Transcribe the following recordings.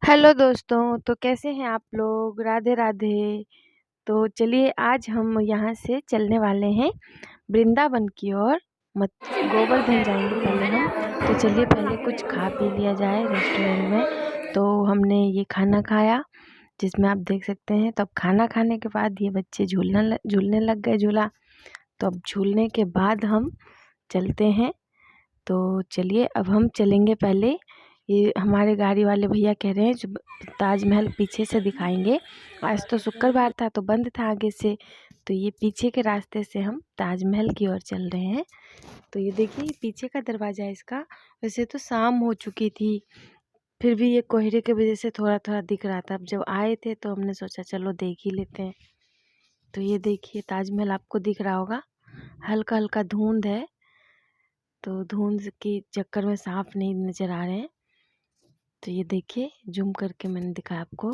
Hello दोस्तों, तो कैसे हैं आप लोग? राधे राधे। तो चलिए आज हम यहाँ से चलने वाले हैं वृंदावन की ओर। मत गोवर्धन जाएंगे पहले हम। तो चलिए पहले कुछ खा पी लिया जाए रेस्टोरेंट में। तो हमने ये खाना खाया जिसमें आप देख सकते हैं। तब खाना खाने के बाद ये बच्चे झूलने लग गए झूला। तो अब झूलने के बाद हम चलते हैं। तो चलिए अब हम चलेंगे पहले। ये हमारे गाड़ी वाले भैया कह रहे हैं जो ताजमहल पीछे से दिखाएंगे। आज तो शुक्रवार था तो बंद था आगे से। तो ये पीछे के रास्ते से हम ताजमहल की ओर चल रहे हैं। तो ये देखिए ये पीछे का दरवाज़ा है इसका। वैसे तो शाम हो चुकी थी, फिर भी ये कोहरे की वजह से थोड़ा थोड़ा दिख रहा था। अब जब आए थे तो हमने सोचा चलो देख ही लेते हैं। तो ये देखिए ताजमहल आपको दिख रहा होगा। हल्का हल्का धुंध है, तो धुंध के चक्कर में साफ नहीं नज़र आ रहे हैं। तो ये देखिए जूम करके मैंने दिखाया आपको।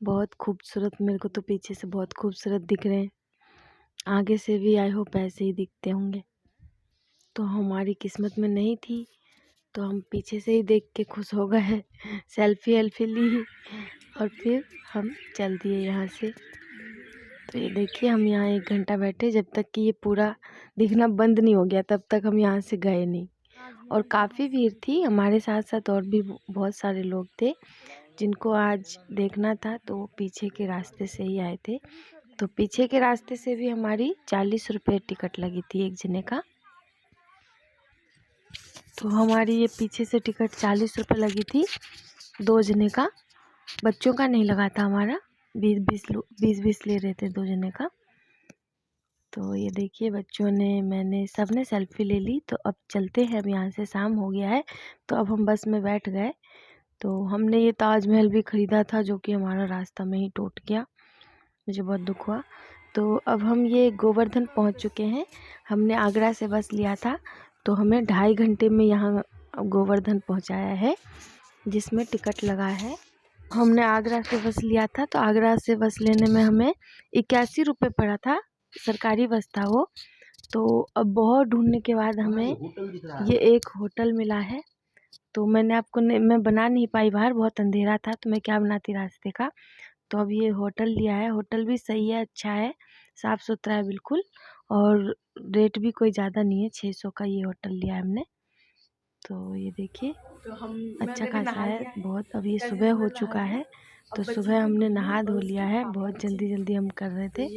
बहुत खूबसूरत, मेरे को तो पीछे से बहुत खूबसूरत दिख रहे हैं। आगे से भी आई होप ऐसे ही दिखते होंगे। तो हमारी किस्मत में नहीं थी तो हम पीछे से ही देख के खुश हो गए। सेल्फी वेल्फी ली और फिर हम चल दिए यहाँ से। तो ये देखिए हम यहाँ 1 घंटा बैठे, जब तक कि ये पूरा दिखना बंद नहीं हो गया तब तक हम यहाँ से गए नहीं। और काफ़ी भीड़ थी, हमारे साथ साथ और भी बहुत सारे लोग थे जिनको आज देखना था। तो वो पीछे के रास्ते से ही आए थे। तो पीछे के रास्ते से भी हमारी 40 रुपये टिकट लगी थी एक जने का। तो हमारी ये पीछे से टिकट 40 रुपये लगी थी 2 जने का। बच्चों का नहीं लगा था हमारा, 20-20 ले रहे थे 2 जने का। तो ये देखिए बच्चों ने, मैंने, सब ने सेल्फी ले ली। तो अब चलते हैं, अब यहाँ से शाम हो गया है। तो अब हम बस में बैठ गए। तो हमने ये ताजमहल भी ख़रीदा था जो कि हमारा रास्ता में ही टूट गया, मुझे बहुत दुख हुआ। तो अब हम ये गोवर्धन पहुँच चुके हैं। हमने आगरा से बस लिया था तो हमें 2.5 घंटे में यहाँ गोवर्धन पहुँचाया है, जिसमें टिकट लगा है। हमने आगरा से बस लिया था तो आगरा से बस लेने में हमें 81 रुपये पड़ा था, सरकारी बस था वो। तो अब बहुत ढूंढने के बाद हमें ये एक होटल मिला है। तो मैं बना नहीं पाई, बाहर बहुत अंधेरा था तो मैं क्या बनाती रास्ते का। तो अब ये होटल लिया है। होटल भी सही है, अच्छा है, साफ़ सुथरा है बिल्कुल। और रेट भी कोई ज़्यादा नहीं है, 600 का ये होटल लिया है हमने। तो ये देखिए अच्छा खासा है बहुत। अभी सुबह हो चुका है तो सुबह हमने नहा धो लिया है, बहुत जल्दी जल्दी हम कर रहे थे।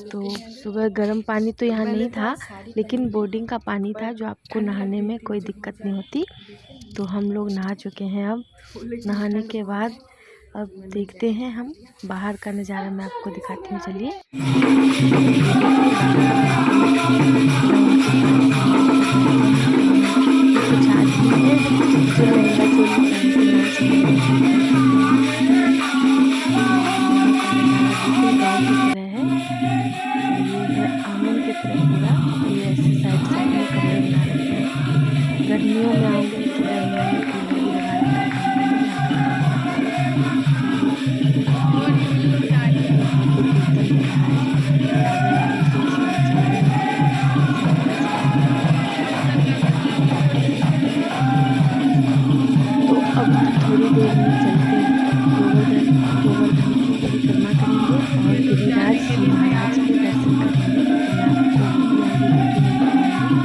तो सुबह गर्म पानी तो यहाँ नहीं था, लेकिन बोर्डिंग का पानी था जो आपको नहाने में कोई दिक्कत नहीं होती। तो हम लोग नहा चुके हैं। अब नहाने के बाद अब देखते हैं हम बाहर का नज़ारा, मैं आपको दिखाती हूँ चलिए। कुछ आदमी है जो लहंगा चोली पहन के नाच रहे हैं। गाँव की तरह है, ये है आंगन की तरह पूरा। ये ऐसे साइड साइड में कमरे बना रखे हैं। गर्मियों में आओगे तो गर्मियों में कूलर भी लगा रखा है। तो अब थोड़ी देर में चलते हैं गोवर्धन की परिक्रमा करेंगे और गिरिराज जी महाराज के दर्शन करेंगे। तो मैं आपको आगे वीडियो में बताऊंगी।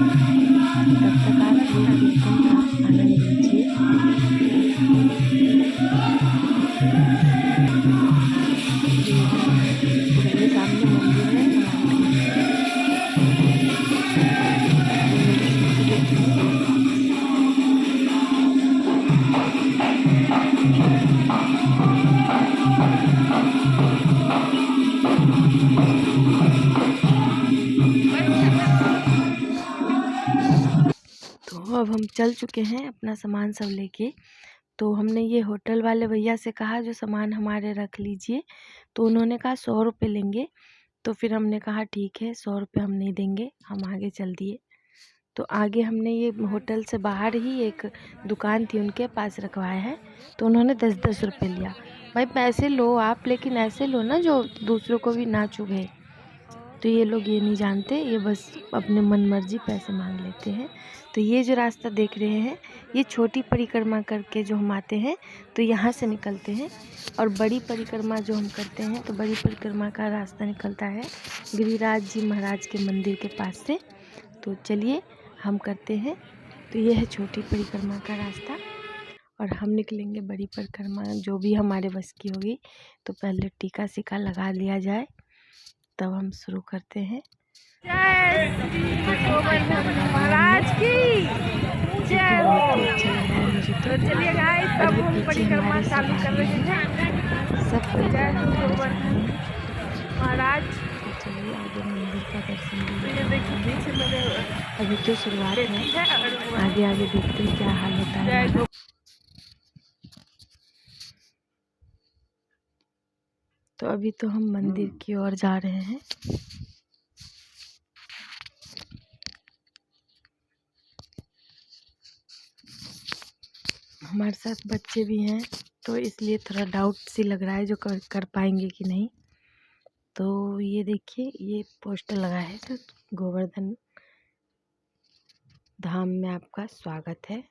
तब तक आप ये कीर्तन का आनंद लीजिए। मेरे सामने मंदिर है तो अब हम चल चुके हैं अपना सामान सब लेके। तो हमने ये होटल वाले भैया से कहा जो सामान हमारे रख लीजिए। तो उन्होंने कहा 100 रुपये लेंगे। तो फिर हमने कहा ठीक है 100 रुपये हम नहीं देंगे, हम आगे चल दिए। तो आगे हमने ये होटल से बाहर ही एक दुकान थी उनके पास रखवाया है। तो उन्होंने 10-10 रुपये लिया। भाई पैसे लो आप, लेकिन ऐसे लो ना जो दूसरों को भी ना चुभे। तो ये लोग ये नहीं जानते, ये बस अपने मन मर्जी पैसे मांग लेते हैं। तो ये जो रास्ता देख रहे हैं, ये छोटी परिक्रमा करके जो हम आते हैं तो यहाँ से निकलते हैं, और बड़ी परिक्रमा जो हम करते हैं तो बड़ी परिक्रमा का रास्ता निकलता है गिरिराज जी महाराज के मंदिर के पास से। तो चलिए हम करते हैं। तो ये है छोटी परिक्रमा का रास्ता, और हम निकलेंगे बड़ी परिक्रमा, जो भी हमारे बस की होगी। तो पहले टीका सिक्का लगा लिया जाए, तब हम शुरू करते हैं। जय श्री गोवर्धन महाराज की जय हो। तो चलिए गाइस, सब हम परिक्रमा चालू कर रहे हैं। सब जय गोवर्धन महाराज। चलिए आगे मंदिर का दर्शन ये देखिए पीछे मेरे अभी तो शुरुआत है, आगे आगे देखते हैं क्या हाल होता है। तो अभी तो हम मंदिर की ओर जा रहे हैं। हमारे साथ बच्चे भी हैं, तो इसलिए थोड़ा डाउट सी लग रहा है जो कर पाएंगे कि नहीं। तो ये देखिए, ये पोस्टर लगा है तो गोवर्धन धाम में आपका स्वागत है।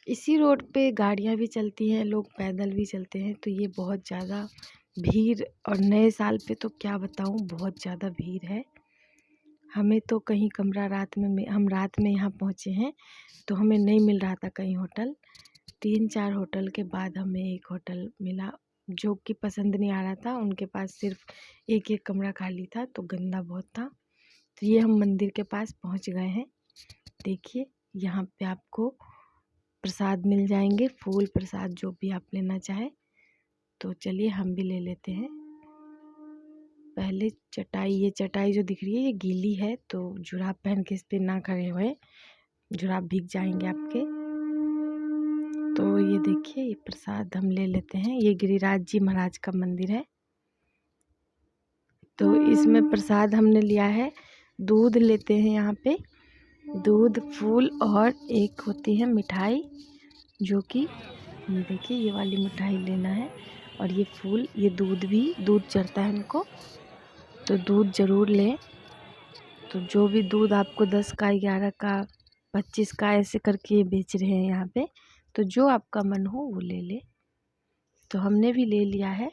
इसी रोड पे गाड़ियां भी चलती हैं, लोग पैदल भी चलते हैं। तो ये बहुत ज़्यादा भीड़, और नए साल पे तो क्या बताऊं, बहुत ज़्यादा भीड़ है। हमें तो कहीं कमरा हम रात में यहाँ पहुँचे हैं, तो हमें नहीं मिल रहा था कहीं होटल। 3-4 होटल के बाद हमें एक होटल मिला जो कि पसंद नहीं आ रहा था। उनके पास सिर्फ एक कमरा खाली था, तो गंदा बहुत था। तो ये हम मंदिर के पास पहुँच गए हैं। देखिए यहाँ पे आपको प्रसाद मिल जाएंगे, फूल प्रसाद जो भी आप लेना चाहे। तो चलिए हम भी ले लेते हैं। पहले चटाई, ये चटाई जो दिख रही है ये गीली है, तो जुराब पहन के इस पे ना खड़े हुए, जुराब भीग जाएंगे आपके। तो ये देखिए, ये प्रसाद हम ले लेते हैं। ये गिरिराज जी महाराज का मंदिर है। तो इसमें प्रसाद हमने लिया है, दूध लेते हैं यहाँ पे, दूध, फूल, और एक होती है मिठाई, जो कि ये देखिए ये वाली मिठाई लेना है। और ये फूल, ये दूध भी, दूध चढ़ता है उनको, तो दूध ज़रूर लें। तो जो भी दूध आपको 10 का, 11 का, 25 का ऐसे करके बेच रहे हैं यहाँ पे, तो जो आपका मन हो वो ले ले। तो हमने भी ले लिया है।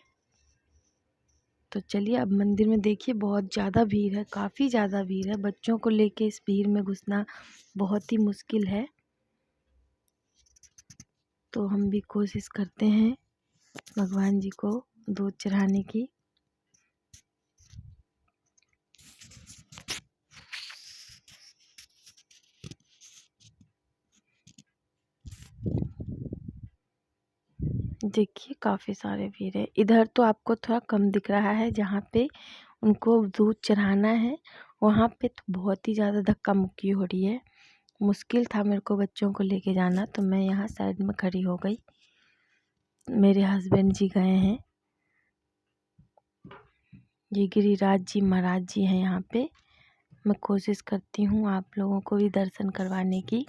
तो चलिए अब मंदिर में देखिए बहुत ज़्यादा भीड़ है, काफ़ी ज़्यादा भीड़ है। बच्चों को लेके इस भीड़ में घुसना बहुत ही मुश्किल है। तो हम भी कोशिश करते हैं भगवान जी को दूध चढ़ाने की। देखिए काफ़ी सारे भीड़ है इधर। तो आपको थोड़ा कम दिख रहा है, जहाँ पे उनको दूध चढ़ाना है वहाँ पे तो बहुत ही ज़्यादा धक्का मुक्की हो रही है। मुश्किल था मेरे को बच्चों को लेके जाना, तो मैं यहाँ साइड में खड़ी हो गई। मेरे हस्बैंड जी गए हैं। ये गिरिराज जी महाराज जी हैं यहाँ पे। मैं कोशिश करती हूँ आप लोगों को भी दर्शन करवाने की।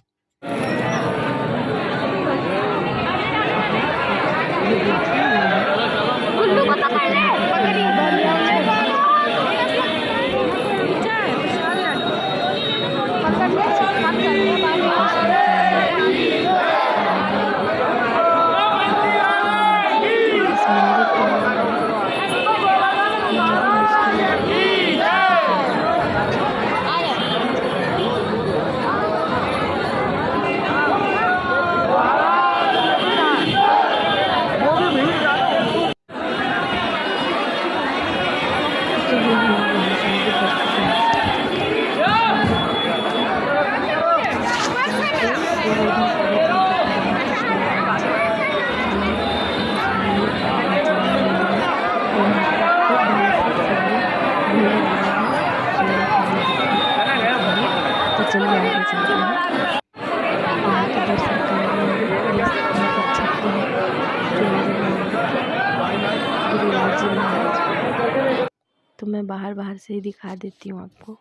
तो मैं बाहर से ही दिखा देती हूँ आपको।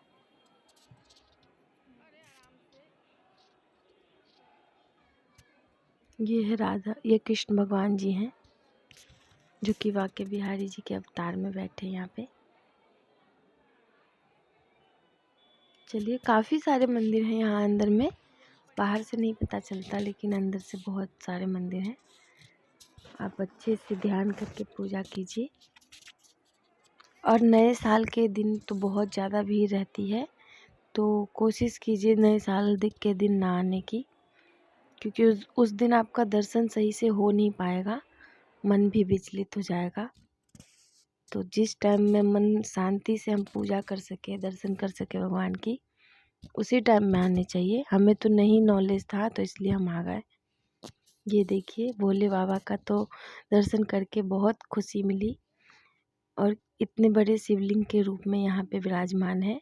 ये है राधा, ये कृष्ण भगवान जी हैं। जो कि वाके बिहारी जी के अवतार में बैठे यहाँ पे। चलिए, काफ़ी सारे मंदिर हैं यहाँ अंदर में, बाहर से नहीं पता चलता लेकिन अंदर से बहुत सारे मंदिर हैं। आप अच्छे से ध्यान करके पूजा कीजिए। और नए साल के दिन तो बहुत ज़्यादा भीड़ रहती है, तो कोशिश कीजिए नए साल के दिन ना आने की, क्योंकि उस दिन आपका दर्शन सही से हो नहीं पाएगा, मन भी विचलित हो जाएगा। तो जिस टाइम में मन शांति से हम पूजा कर सके, दर्शन कर सके भगवान की, उसी टाइम में आने चाहिए। हमें तो नहीं नॉलेज था तो इसलिए हम आ गए। ये देखिए, भोले बाबा का तो दर्शन करके बहुत खुशी मिली, और इतने बड़े शिवलिंग के रूप में यहाँ पे विराजमान है।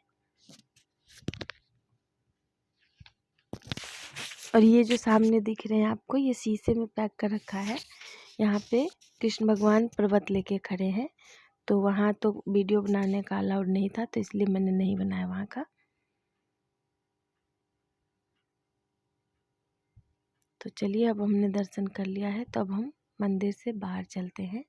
और ये जो सामने दिख रहे हैं आपको, ये शीशे में पैक कर रखा है। यहाँ पे कृष्ण भगवान पर्वत लेके खड़े हैं, तो वहाँ तो वीडियो बनाने का अलाउड नहीं था, तो इसलिए मैंने नहीं बनाया वहाँ का। तो चलिए, अब हमने दर्शन कर लिया है, तो अब हम मंदिर से बाहर चलते हैं।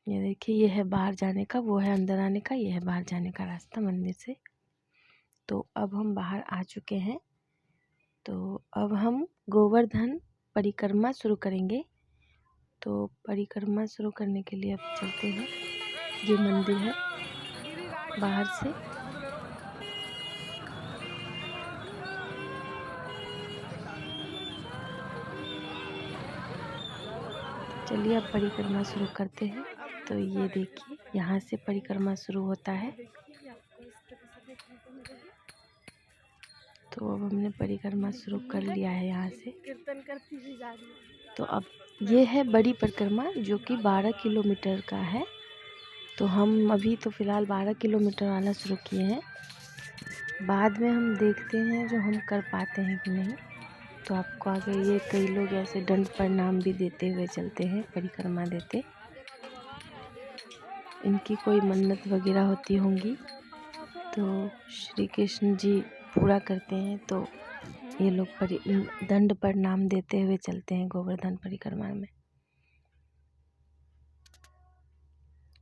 ये देखिए, ये है बाहर जाने का, वो है अंदर आने का, ये है बाहर जाने का रास्ता मंदिर से। तो अब हम बाहर आ चुके हैं, तो अब हम गोवर्धन परिक्रमा शुरू करेंगे। तो परिक्रमा शुरू करने के लिए अब चलते हैं। ये मंदिर है बाहर से। चलिए, अब परिक्रमा शुरू करते हैं। तो ये देखिए, यहाँ से परिक्रमा शुरू होता है। तो अब हमने परिक्रमा शुरू कर लिया है यहाँ से। कीर्तन करती हुई जा रही है। तो अब ये है बड़ी परिक्रमा, जो कि 12 किलोमीटर का है। तो हम अभी तो फ़िलहाल 12 किलोमीटर वाला शुरू किए हैं। बाद में हम देखते हैं जो हम कर पाते हैं कि नहीं। तो आपको आगे ये कई लोग ऐसे दंड प्रणाम भी देते हुए चलते हैं, परिक्रमा देते। इनकी कोई मन्नत वगैरह होती होंगी, तो श्री कृष्ण जी पूरा करते हैं, तो ये लोग दंड प्रणाम देते हुए चलते हैं गोवर्धन परिक्रमा में।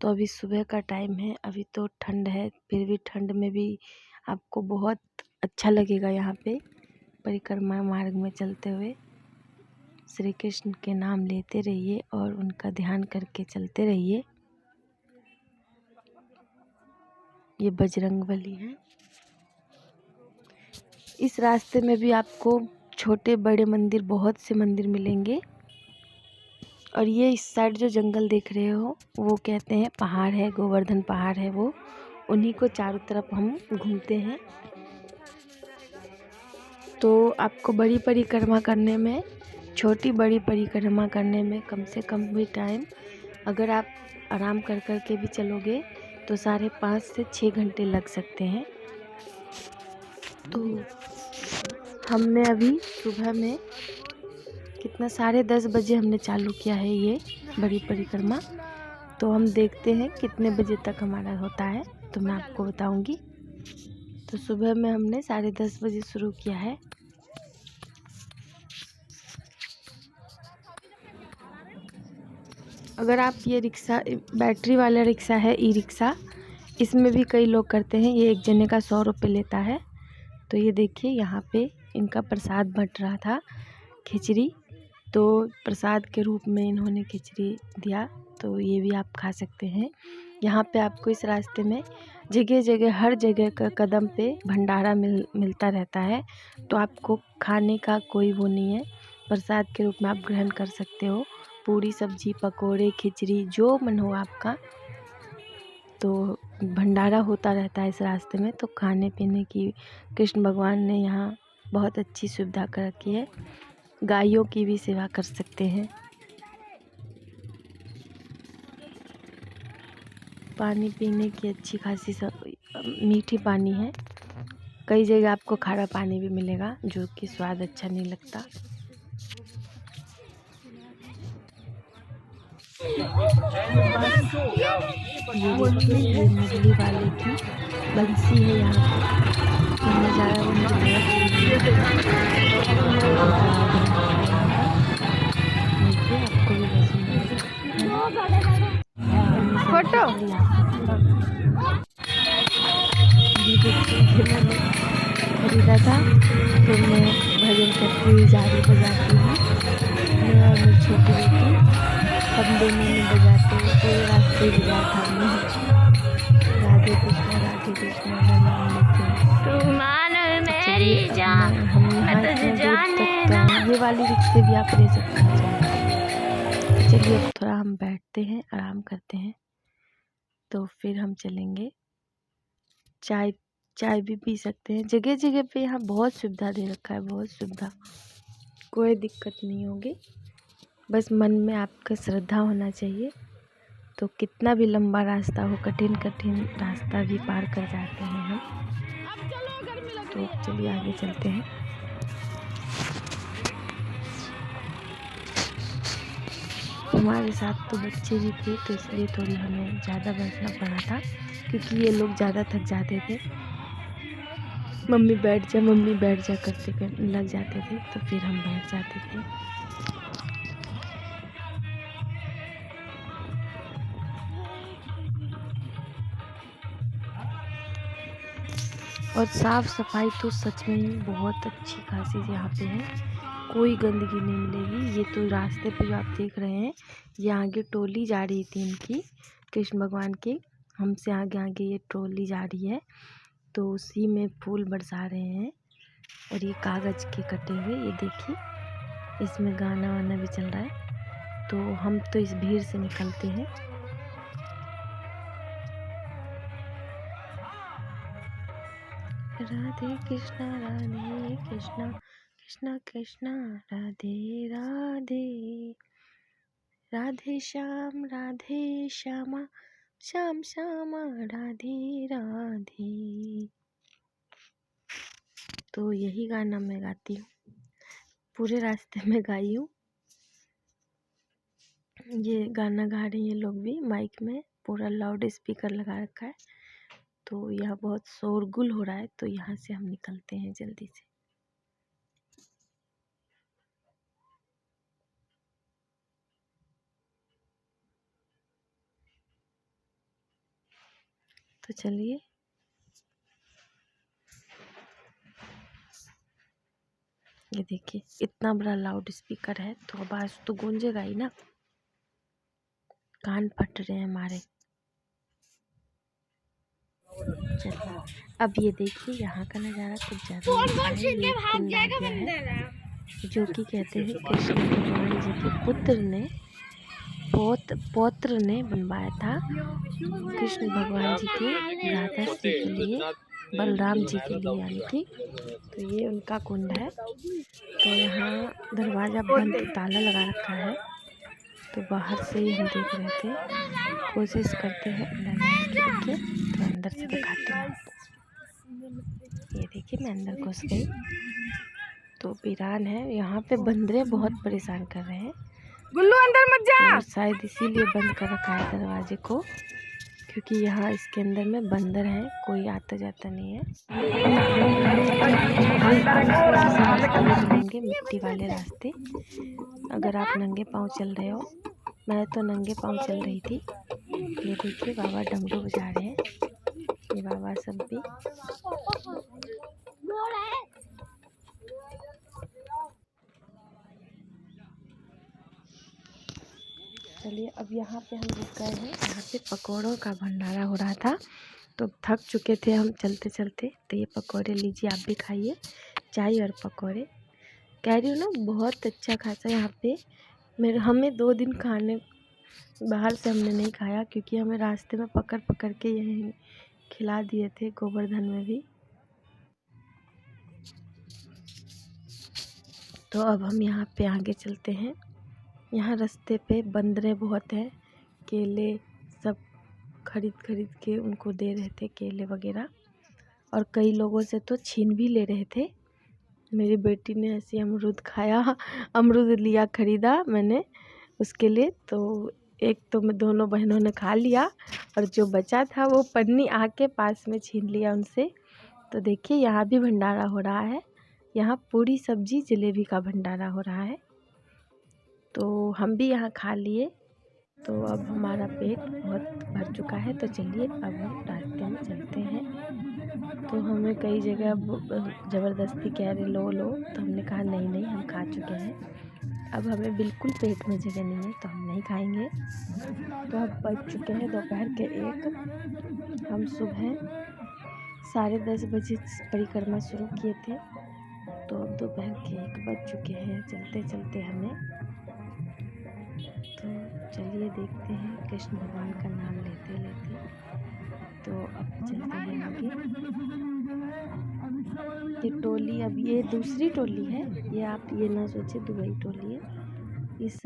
तो अभी सुबह का टाइम है, अभी तो ठंड है, फिर भी ठंड में भी आपको बहुत अच्छा लगेगा यहाँ पे परिक्रमा मार्ग में चलते हुए। श्री कृष्ण के नाम लेते रहिए और उनका ध्यान करके चलते रहिए। ये बजरंगबली है। इस रास्ते में भी आपको छोटे बड़े मंदिर, बहुत से मंदिर मिलेंगे। और ये इस साइड जो जंगल देख रहे हो, वो कहते हैं पहाड़ है, गोवर्धन पहाड़ है वो। उन्हीं को चारों तरफ हम घूमते हैं। तो आपको बड़ी परिक्रमा करने में, छोटी बड़ी परिक्रमा करने में कम से कम भी टाइम, अगर आप आराम कर कर के भी चलोगे तो 5.5 से 6 घंटे लग सकते हैं। तो हमने अभी सुबह में कितना 10:30 बजे हमने चालू किया है ये बड़ी परिक्रमा। तो हम देखते हैं कितने बजे तक हमारा होता है, तो मैं आपको बताऊंगी। तो सुबह में हमने 10:30 बजे शुरू किया है। अगर आप ये रिक्शा, बैटरी वाला रिक्शा है, ई रिक्शा, इसमें भी कई लोग करते हैं। ये एक जने का 100 रुपये लेता है। तो ये देखिए, यहाँ पे इनका प्रसाद बंट रहा था, खिचड़ी। तो प्रसाद के रूप में इन्होंने खिचड़ी दिया, तो ये भी आप खा सकते हैं। यहाँ पे आपको इस रास्ते में जगह जगह, हर जगह का कदम पे भंडारा मिलता रहता है। तो आपको खाने का कोई वो नहीं है, प्रसाद के रूप में आप ग्रहण कर सकते हो। पूरी सब्जी, पकोड़े, खिचड़ी, जो मन हो आपका। तो भंडारा होता रहता है इस रास्ते में। तो खाने पीने की कृष्ण भगवान ने यहाँ बहुत अच्छी सुविधा कर रखी है। गायों की भी सेवा कर सकते हैं। पानी पीने की अच्छी खासी मीठी पानी है। कई जगह आपको खारा पानी भी मिलेगा, जो कि स्वाद अच्छा नहीं लगता। ये देखिए, ये मुरली वाले की बंसी है यहाँ पे। नज़ारा वो छतरी जारी बजाती हूँ। मैं और मेरी छोटी बेटी हम दोनों में बजाते हुए पूरे रास्ते बजाया था हमने। राधे कृष्णा का नाम लेते हैं। तू मान मेरी जान, हम मैं यहाँ तुझे इतने दूर जाने तक ना। ये वाली रिक्शे भी आप ले सकते हैं चाहे। चलिए अब थोड़ा हम बैठते हैं, आराम करते हैं, तो फिर हम चलेंगे। चाय भी पी सकते हैं। जगह जगह पे यहाँ बहुत सुविधा दे रखा है, बहुत सुविधा, कोई दिक्कत नहीं होगी। बस मन में आपका श्रद्धा होना चाहिए, तो कितना भी लंबा रास्ता हो, कठिन रास्ता भी पार कर जाते हैं हम। तो चलिए आगे चलते हैं। हमारे साथ तो बच्चे भी थे, तो इसलिए थोड़ी हमें ज़्यादा बैठना पड़ा था, क्योंकि ये लोग ज़्यादा थक जाते थे। मम्मी बैठ जा करते लग जाते थे, तो फिर हम बैठ जाते थे। और साफ़ सफाई तो सच में ही बहुत अच्छी खासी यहाँ पे है, कोई गंदगी नहीं मिलेगी। ये तो रास्ते पे जो आप देख रहे हैं, ये आगे ट्रॉली जा रही थी इनकी, कृष्ण भगवान की। हमसे आगे आगे ये ट्रॉली जा रही है, तो उसी में फूल बरसा रहे हैं। और ये कागज़ के कटे हुए, ये देखिए, इसमें गाना वाना भी चल रहा है। तो हम तो इस भीड़ से निकलते हैं। राधे कृष्णा कृष्णा कृष्णा राधे राधे, राधे श्यामा श्याम श्यामा राधे राधे। तो यही गाना मैं गाती हूँ, पूरे रास्ते में गाई हूँ। ये गाना गा रहे हैं ये लोग भी माइक में, पूरा लाउड स्पीकर लगा रखा है। तो यहाँ बहुत शोरगुल हो रहा है, तो यहाँ से हम निकलते हैं जल्दी से। तो चलिए, ये देखिए इतना बड़ा लाउड स्पीकर है, तो आवाज़ तो गूंजेगा ही ना, कान फट रहे हैं हमारे। चलिए अब ये देखिए, यहाँ का नज़ारा कुछ ज़्यादा अच्छा है। ये कुंड आ गया है, जो कि कहते हैं कृष्ण भगवान जी के पुत्र ने पौत्र ने बनवाया था, कृष्ण भगवान जी के भ्राता श्री के लिए, बलराम जी के लिए यानी कि। तो ये उनका कुंड है। तो यहाँ दरवाज़ा बंद, ताला लगा रखा है, तो बाहर से ही हम देख रहे थे। कोशिश करते हैं अंदर जाने की, तो अंदर से दिखाते हैं। ये देखिए मैं अंदर घुस गई, तो वीरान है। यहाँ पे बंदरे बहुत परेशान कर रहे हैं, गुल्लू अंदर मत जा। तो शायद इसीलिए बंद कर रखा है दरवाजे को, क्योंकि यहाँ इसके अंदर में बंदर है, कोई आता जाता नहीं है। मिलेंगे मिट्टी वाले रास्ते, अगर आप नंगे पाँव चल रहे हो। मैं तो नंगे पाँव चल रही थी। ये देखिए बाबा डमरू बजा रहे हैं, ये बाबा सब भी। चलिए अब यहाँ पे हम रुक गए हैं, यहाँ पे पकौड़ों का भंडारा हो रहा था, तो थक चुके थे हम चलते चलते। तो ये पकौड़े लीजिए, आप भी खाइए, चाय और पकौड़े। कह रही हूँ ना, बहुत अच्छा खासा यहाँ पे। हमें 2 दिन खाने बाहर से हमने नहीं खाया, क्योंकि हमें रास्ते में पकड़ पकड़ के यहीं खिला दिए थे, गोवर्धन में भी। तो अब हम यहाँ पे आगे चलते हैं। यहाँ रास्ते पे बंदरे बहुत हैं, केले सब खरीद के उनको दे रहे थे, केले वगैरह, और कई लोगों से तो छीन भी ले रहे थे। मेरी बेटी ने ऐसे अमरूद खाया, अमरूद लिया, ख़रीदा मैंने उसके लिए। तो एक तो मैं दोनों बहनों ने खा लिया, और जो बचा था वो पन्नी आके पास में छीन लिया उनसे। तो देखिए यहाँ भी भंडारा हो रहा है, यहाँ पूरी सब्जी जलेबी का भंडारा हो रहा है। तो हम भी यहाँ खा लिए, तो अब हमारा पेट बहुत भर चुका है। तो चलिए अब हम रास्ते में चलते हैं। तो हमें कई जगह ज़बरदस्ती कह रहे लो लो, तो हमने कहा नहीं नहीं हम खा चुके हैं, अब हमें बिल्कुल पेट में जगह नहीं है तो हम नहीं खाएंगे। तो अब बज चुके हैं दोपहर के 1। हम सुबह 10:30 बजे परिक्रमा शुरू किए थे, तो अब दोपहर के 1 बज चुके हैं चलते चलते हमें। तो चलिए देखते हैं कृष्ण भगवान का नाम लेते लेते। तो अब चलते हैं आगे। ये टोली, अब ये दूसरी टोली है, ये आप ये ना सोचे दुबई टोली है। इस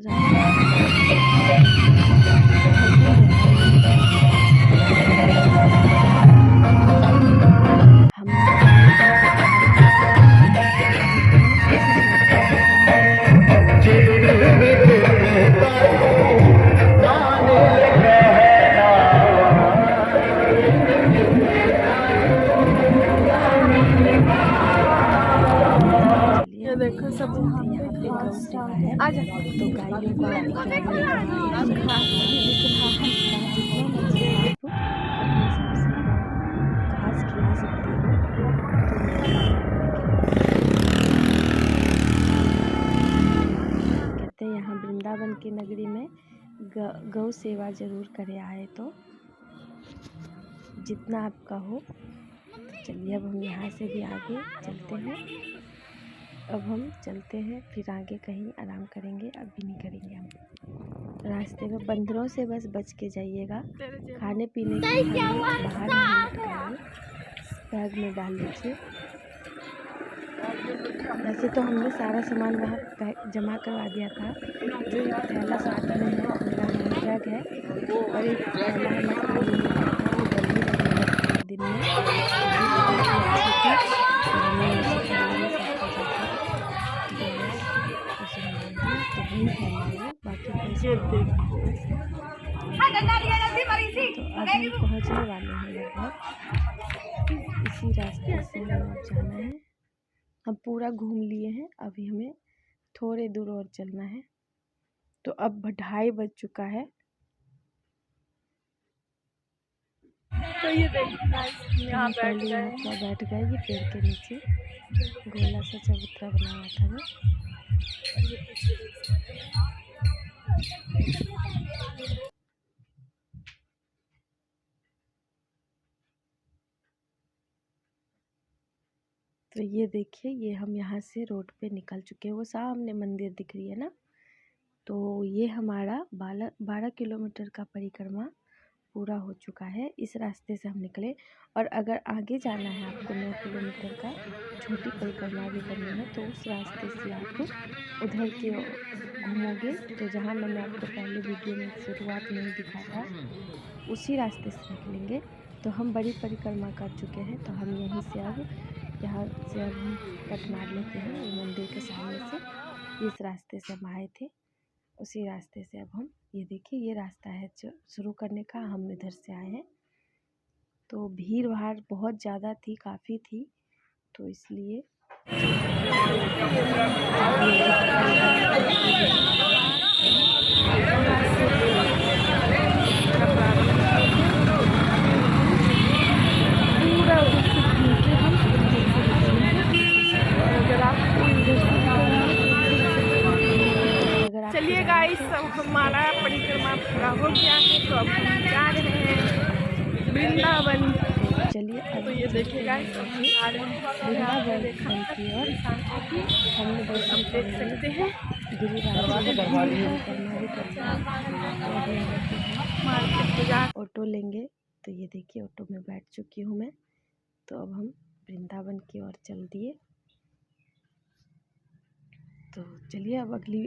देखो सब यहाँ पे गौ सेवा है। आ जा। तो गायों को आप अपने हिसाब से घास खिला सकते हो। कहते हैं यहाँ वृंदावन की नगरी में गौ सेवा जरूर करे आए तो जितना आपका हो। तो चलिए अब हम यहाँ से भी आगे चलते हैं। अब हम चलते हैं, फिर आगे कहीं आराम करेंगे, अभी नहीं करेंगे हम। रास्ते में बंदरों से बस बच के जाइएगा। खाने पीने के बाहर बैग में डाल लीजिए। वैसे तो हमने सारा सामान वहाँ जमा करवा दिया था। जो एक थैला साथ में है मेरा बैग है, और एक थैला है मखाने दिन में अभी पहुँचने वाले हैं लगभग। इसी रास्ते से हमें जाना है। हम पूरा घूम लिए हैं, अभी हमें थोड़े दूर और चलना है। तो अब 2:30 बज चुका है। तो ये देखिए यहाँ बैठ गए ये पेड़ के नीचे। गोला सा चबूतरा बना हुआ था वो। तो ये देखिए, ये हम यहाँ से रोड पे निकल चुके हैं। वो सामने मंदिर दिख रही है ना। तो ये हमारा 12 किलोमीटर का परिक्रमा पूरा हो चुका है। इस रास्ते से हम निकले, और अगर आगे जाना है आपको 9 किलोमीटर का छोटी परिक्रमा भी करनी है, तो उस रास्ते से आप उधर के घूमोगे। तो जहाँ मैंने आपको पहले वीडियो में शुरुआत में ही दिखा था, उसी रास्ते से निकलेंगे। तो हम बड़ी परिक्रमा कर चुके हैं, तो हम यहीं से अब यहाँ से अब हम कट मार लेते हैं मंदिर के सामने से। इस रास्ते से हम आए थे, उसी रास्ते से अब हम, ये देखिए ये रास्ता है शुरू करने का। हम इधर से आए हैं। तो भीड़ भाड़ बहुत ज़्यादा थी, काफ़ी थी, तो इसलिए चलिए गाइस, सब हमारा परिक्रमा पूरा हो गया है। तो अब हम जा रहे हैं वृंदावन। चलिए तो ये देखिए गाइस, वृंदावन की ओर हमने दर्शन देख सकते हैं। ऑटो लेंगे। तो ये देखिए ऑटो में बैठ चुकी हूँ मैं। तो अब हम वृंदावन की ओर चल दिए। तो चलिए अब अगली